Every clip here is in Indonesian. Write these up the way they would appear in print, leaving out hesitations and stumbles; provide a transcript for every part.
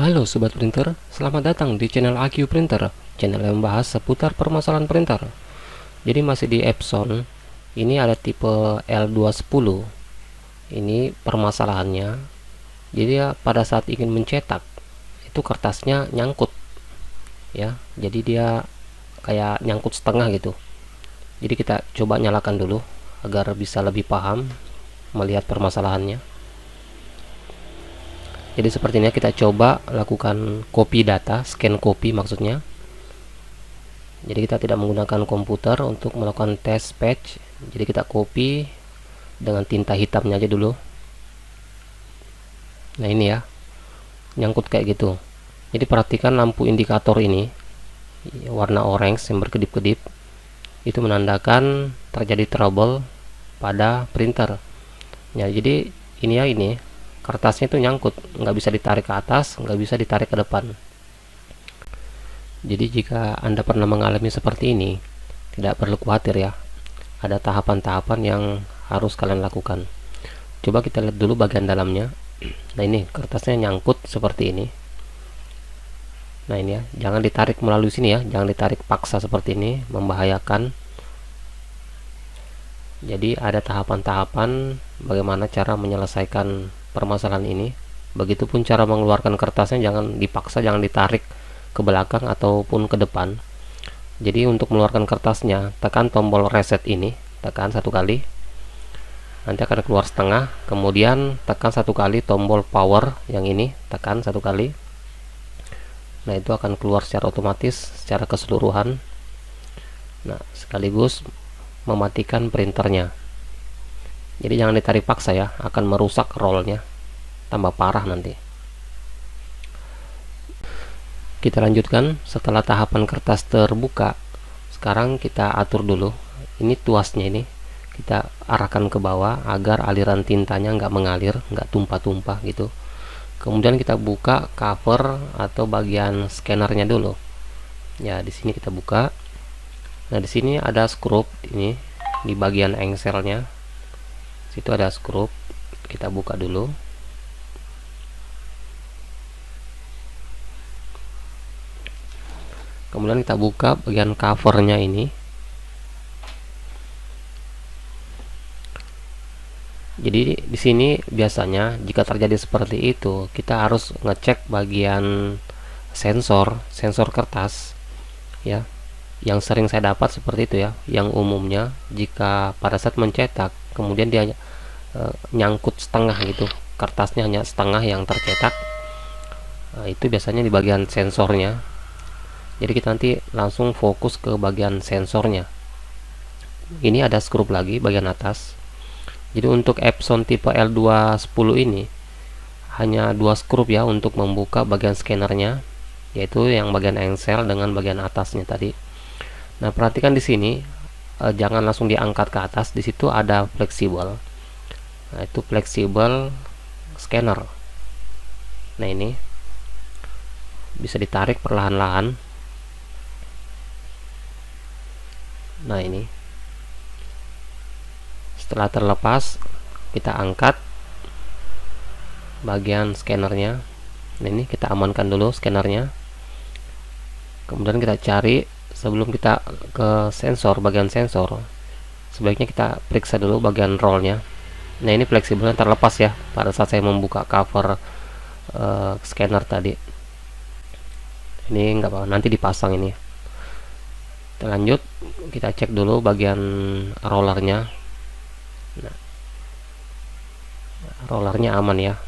Halo Sobat Printer, selamat datang di channel AQ Printer, channel yang membahas seputar permasalahan printer. Jadi masih di Epson, ini ada tipe L210. Ini permasalahannya, jadi ya pada saat ingin mencetak, itu kertasnya nyangkut ya. Jadi dia kayak nyangkut setengah gitu. Jadi kita coba nyalakan dulu agar bisa lebih paham melihat permasalahannya. Jadi sepertinya kita coba lakukan copy data, scan copy maksudnya. Jadi kita tidak menggunakan komputer untuk melakukan test patch. Jadi kita copy dengan tinta hitamnya aja dulu. Nah ini ya, nyangkut kayak gitu. Jadi perhatikan lampu indikator ini, warna orange yang berkedip-kedip, itu menandakan terjadi trouble pada printer. Ya jadi ini kertasnya itu nyangkut, nggak bisa ditarik ke atas, nggak bisa ditarik ke depan. Jadi jika Anda pernah mengalami seperti ini, tidak perlu khawatir ya. Ada tahapan-tahapan yang harus kalian lakukan. Coba kita lihat dulu bagian dalamnya. Nah ini kertasnya nyangkut seperti ini. Nah ini ya, jangan ditarik melalui sini ya, jangan ditarik paksa seperti ini, membahayakan. Jadi ada tahapan-tahapan bagaimana cara menyelesaikan permasalahan ini. Begitupun cara mengeluarkan kertasnya, jangan dipaksa, jangan ditarik ke belakang ataupun ke depan. Jadi untuk mengeluarkan kertasnya, tekan tombol reset ini, tekan satu kali, nanti akan keluar setengah. Kemudian tekan satu kali tombol power yang ini, tekan satu kali. Nah itu akan keluar secara otomatis secara keseluruhan. Nah sekaligus mematikan printernya. Jadi jangan ditarik paksa ya, akan merusak rollnya, tambah parah nanti. Kita lanjutkan. Setelah tahapan kertas terbuka, sekarang kita atur dulu ini tuasnya, ini kita arahkan ke bawah agar aliran tintanya nggak mengalir, nggak tumpah-tumpah gitu. Kemudian kita buka cover atau bagian scannernya dulu ya. Di sini kita buka. Nah di sini ada skrup, ini di bagian engselnya situ ada skrup, kita buka dulu. Kemudian kita buka bagian covernya ini. Jadi di sini biasanya jika terjadi seperti itu, kita harus ngecek bagian sensor kertas ya. Yang sering saya dapat seperti itu ya, yang umumnya jika pada saat mencetak kemudian dia nyangkut setengah gitu, kertasnya hanya setengah yang tercetak. Itu biasanya di bagian sensornya. Jadi kita nanti langsung fokus ke bagian sensornya. Ini ada skrup lagi bagian atas. Jadi untuk Epson tipe L210 ini hanya dua skrup ya untuk membuka bagian scannernya, yaitu yang bagian engsel dengan bagian atasnya tadi. Nah perhatikan di sini, jangan langsung diangkat ke atas. Di situ ada fleksibel. Nah itu fleksibel scanner. Nah ini bisa ditarik perlahan-lahan. Nah ini setelah terlepas, kita angkat bagian scannernya. Nah ini kita amankan dulu scannernya. Kemudian kita cari, sebelum kita ke sensor, bagian sensor, sebaiknya kita periksa dulu bagian rollnya. Nah ini fleksibelnya terlepas ya pada saat saya membuka cover scanner tadi. Ini enggak apa-apa, nanti dipasang ini. Kita lanjut, kita cek dulu bagian rollernya. Nah, rollernya aman ya.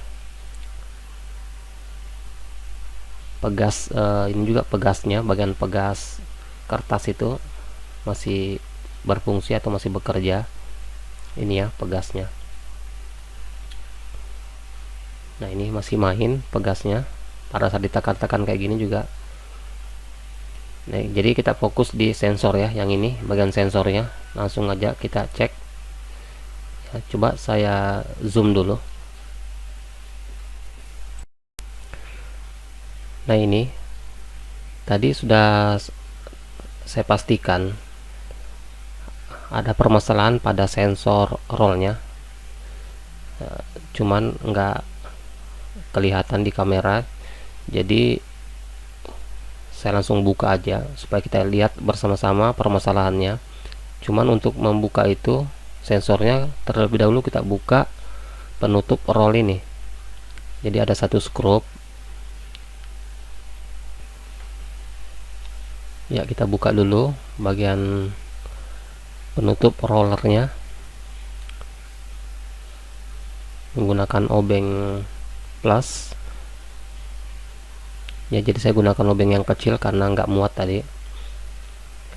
Pegas, ini juga pegasnya, bagian pegas kertas itu masih berfungsi atau masih bekerja. Ini ya pegasnya. Nah ini masih main pegasnya, pada saat ditekan-tekan kayak gini juga. Nah jadi kita fokus di sensor ya, yang ini bagian sensornya. Langsung aja kita cek ya, coba saya zoom dulu. Nah ini tadi sudah saya pastikan ada permasalahan pada sensor rollnya, cuman nggak kelihatan di kamera. Jadi saya langsung buka aja supaya kita lihat bersama-sama permasalahannya. Cuman untuk membuka itu sensornya terlebih dahulu kita buka penutup roll ini. Jadi ada satu skrup ya, kita buka dulu bagian penutup rollernya menggunakan obeng plus ya. Jadi saya gunakan obeng yang kecil karena nggak muat tadi.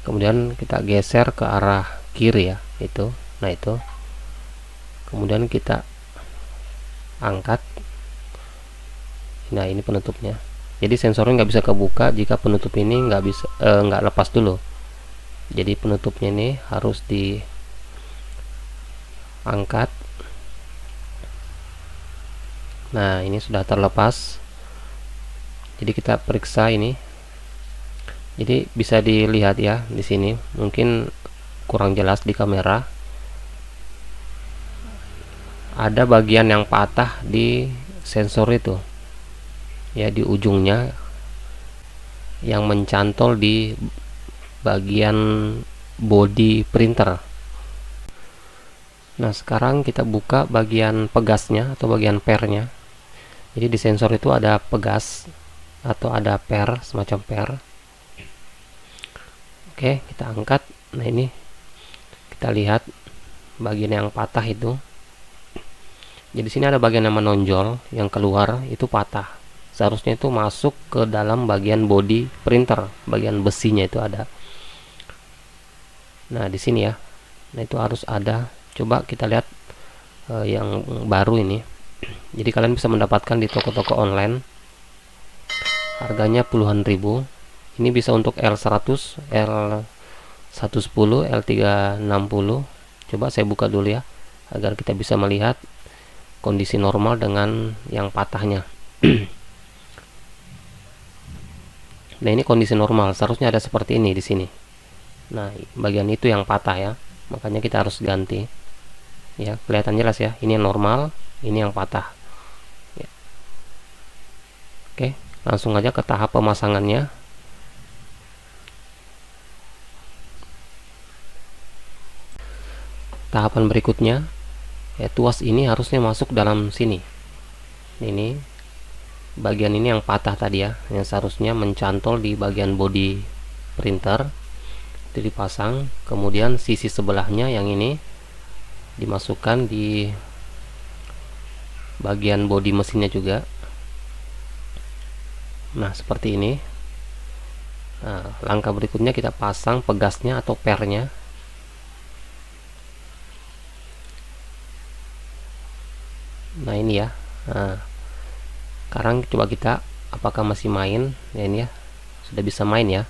Kemudian kita geser ke arah kiri ya, itu. Nah itu, kemudian kita angkat. Nah ini penutupnya. Jadi sensornya nggak bisa kebuka jika penutup ini nggak lepas dulu. Jadi penutupnya ini harus diangkat. Nah ini sudah terlepas. Jadi kita periksa ini. Jadi bisa dilihat ya di sini. Mungkin kurang jelas di kamera. Ada bagian yang patah di sensor itu. Ya di ujungnya yang mencantol di bagian body printer. Nah sekarang kita buka bagian pegasnya atau bagian pernya. Jadi di sensor itu ada pegas atau ada per, semacam per. Oke, kita angkat. Nah ini kita lihat bagian yang patah itu. Jadi sini ada bagian yang menonjol, yang keluar itu patah. Seharusnya itu masuk ke dalam bagian body printer, bagian besinya itu ada. Nah di sini ya. Nah itu harus ada. Coba kita lihat yang baru ini. Jadi kalian bisa mendapatkan di toko-toko online. Harganya puluhan ribu. Ini bisa untuk L100, L110, L360. Coba saya buka dulu ya, agar kita bisa melihat kondisi normal dengan yang patahnya. Nah ini kondisi normal, seharusnya ada seperti ini di sini. Nah bagian itu yang patah ya, makanya kita harus ganti. Ya kelihatan jelas ya, ini yang normal, ini yang patah. Ya. Oke, langsung aja ke tahap pemasangannya. Tahapan berikutnya ya, tuas ini harusnya masuk dalam sini. Ini bagian ini yang patah tadi ya, yang seharusnya mencantol di bagian body printer itu dipasang. Kemudian sisi sebelahnya yang ini dimasukkan di bagian body mesinnya juga. Nah seperti ini. Nah, langkah berikutnya kita pasang pegasnya atau pernya. Nah ini ya. Nah, sekarang coba kita apakah masih main ya. Ini ya sudah bisa main ya.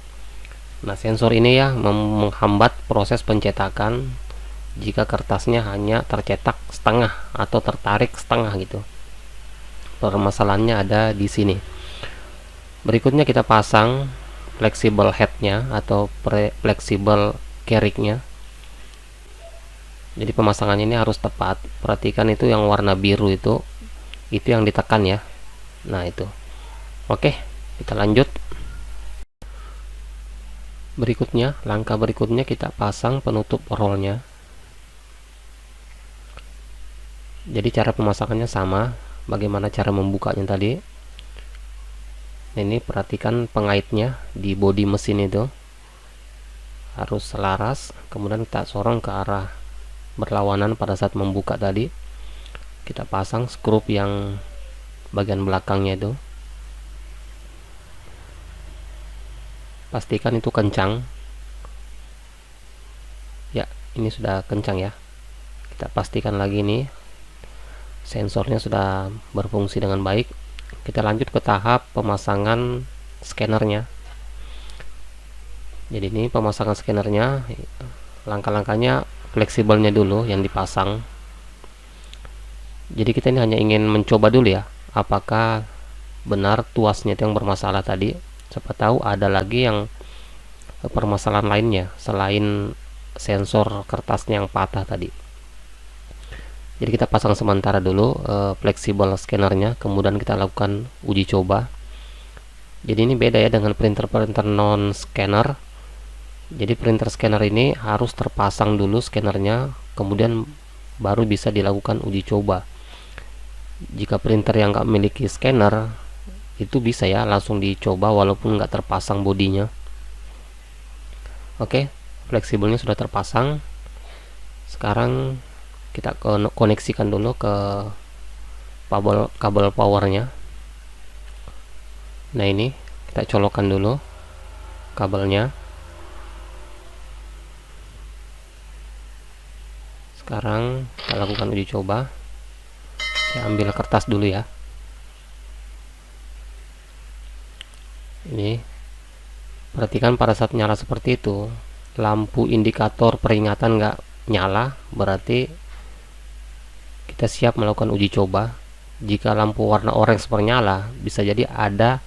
Nah sensor ini ya menghambat proses pencetakan jika kertasnya hanya tercetak setengah atau tertarik setengah gitu. Permasalahannya ada di sini. Berikutnya kita pasang flexible headnya atau flexible carriage-nya. Jadi pemasangannya ini harus tepat. Perhatikan itu yang warna biru itu yang ditekan ya. Nah itu. Oke, kita lanjut. Berikutnya, langkah berikutnya kita pasang penutup rollnya. Jadi cara pemasangannya sama. Bagaimana cara membukanya tadi. Ini perhatikan pengaitnya di bodi mesin itu harus selaras. Kemudian kita sorong ke arah berlawanan pada saat membuka tadi. Kita pasang skrup yang bagian belakangnya itu. Pastikan itu kencang. Ya, ini sudah kencang ya. Kita pastikan lagi nih sensornya sudah berfungsi dengan baik. Kita lanjut ke tahap pemasangan scannernya. Jadi ini pemasangan scannernya, langkah-langkahnya fleksibelnya dulu yang dipasang. Jadi kita ini hanya ingin mencoba dulu ya, apakah benar tuasnya itu yang bermasalah tadi. Siapa tahu ada lagi yang permasalahan lainnya selain sensor kertasnya yang patah tadi. Jadi kita pasang sementara dulu fleksibel scannernya, kemudian kita lakukan uji coba. Jadi ini beda ya dengan printer-printer non scanner. Jadi printer scanner ini harus terpasang dulu scannernya, kemudian baru bisa dilakukan uji coba. Jika printer yang nggak memiliki scanner, itu bisa ya langsung dicoba walaupun nggak terpasang bodinya. Oke, fleksibelnya sudah terpasang. Sekarang kita koneksikan dulu ke kabel powernya. Nah, ini kita colokkan dulu kabelnya. Sekarang kita lakukan uji coba. Saya ambil kertas dulu ya. Ini perhatikan pada saat nyala seperti itu, lampu indikator peringatan nggak nyala, berarti kita siap melakukan uji coba. Jika lampu warna orange bernyala, bisa jadi ada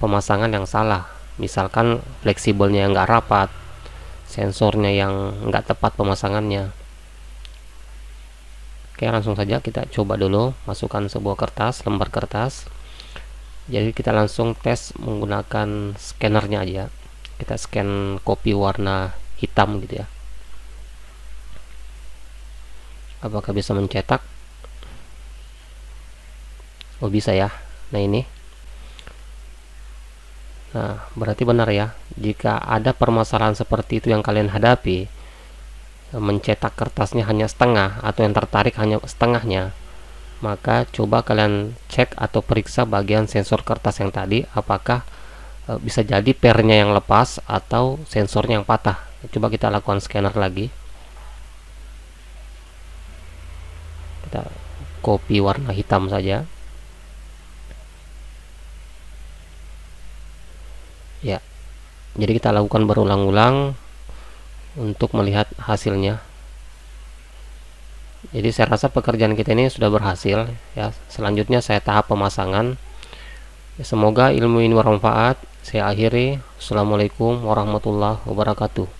pemasangan yang salah, misalkan fleksibelnya yang nggak rapat, sensornya yang nggak tepat pemasangannya. Oke, langsung saja kita coba dulu, masukkan sebuah kertas, lembar kertas. Jadi kita langsung tes menggunakan scannernya aja. Kita scan kopi warna hitam gitu ya, apakah bisa mencetak. Oh, bisa ya. Nah, ini, nah berarti benar ya, jika ada permasalahan seperti itu yang kalian hadapi, mencetak kertasnya hanya setengah atau yang tertarik hanya setengahnya, maka coba kalian cek atau periksa bagian sensor kertas yang tadi, apakah bisa jadi pernya yang lepas atau sensornya yang patah. Coba kita lakukan scanner lagi. Kita copy warna hitam saja ya. Jadi kita lakukan berulang-ulang untuk melihat hasilnya. Jadi saya rasa pekerjaan kita ini sudah berhasil ya. Selanjutnya saya tahap pemasangan. Semoga ilmu ini bermanfaat. Saya akhiri. Assalamualaikum warahmatullahi wabarakatuh.